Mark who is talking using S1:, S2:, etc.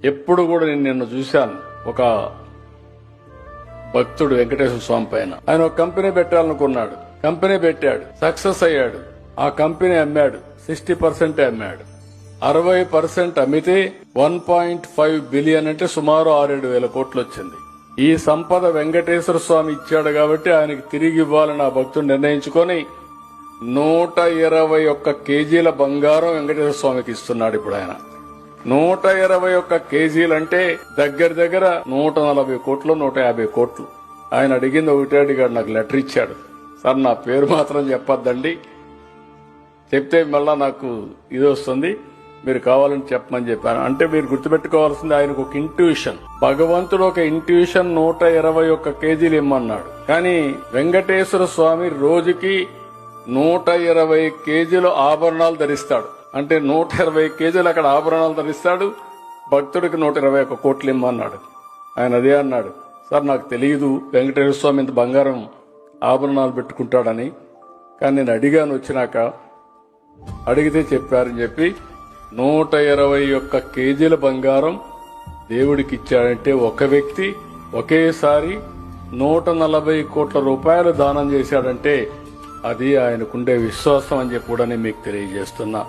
S1: ఎప్పుడు కూడా నేను నిన్ను చూశాను. ఒక భక్తుడు వెంకటేశ్వర స్వామి పైన ఆయన ఒక కంపెనీ పెట్టాలనుకున్నాడు. కంపెనీ పెట్టాడు, సక్సెస్ అయ్యాడు. ఆ కంపెనీ అమ్మాడు, 60% అమ్మాడు. 60% అమ్మితే 1.5 బిలియన్ అంటే సుమారు 6-7 వేల కోట్లు వచ్చింది. ఈ సంపద వెంకటేశ్వర స్వామి ఇచ్చాడు కాబట్టి ఆయనకి తిరిగి ఇవ్వాలని ఆ భక్తుడు నిర్ణయించుకొని 121 కేజీల బంగారం వెంకటేశ్వర స్వామికి ఇస్తున్నాడు. ఇప్పుడు ఆయన 121 కేజీలంటే దగ్గర 140 కోట్లు 150 కోట్లు. ఆయన అడిగింది ఒకటే అడిగాడు, నాకు లెటర్ ఇచ్చాడు. సార్ నా పేరు మాత్రం చెప్పొద్దండి, చెప్తే మళ్ళా నాకు ఇది వస్తుంది, మీరు కావాలని చెప్పమని చెప్పాను. అంటే మీరు గుర్తుపెట్టుకోవాల్సింది ఆయనకు ఒక ఇంట్యూషన్. భగవంతుడు ఒక ఇంట్యూషన్ 121 కేజీలు ఇమ్మన్నాడు. కానీ వెంకటేశ్వర స్వామి రోజుకి 120 కేజీలు ఆభరణాలు ధరిస్తాడు. అంటే 120 కేజీలు అక్కడ ఆభరణాలు ధరిస్తాడు. భక్తుడికి 121 కోట్లు ఇమ్మన్నాడు. ఆయన అదే అన్నాడు, సార్ నాకు తెలియదు వెంకటేశ్వర స్వామి ఇంత బంగారం ఆభరణాలు పెట్టుకుంటాడని, కానీ నేను అడిగాను వచ్చినాక, అడిగితే చెప్పారని చెప్పి 121 కేజీల బంగారం దేవుడికి ఇచ్చాడంటే ఒక వ్యక్తి ఒకేసారి 140 కోట్ల రూపాయలు దానం చేశాడంటే అది ఆయనకుండే విశ్వాసం అని చెప్పి కూడా మీకు తెలియజేస్తున్నా.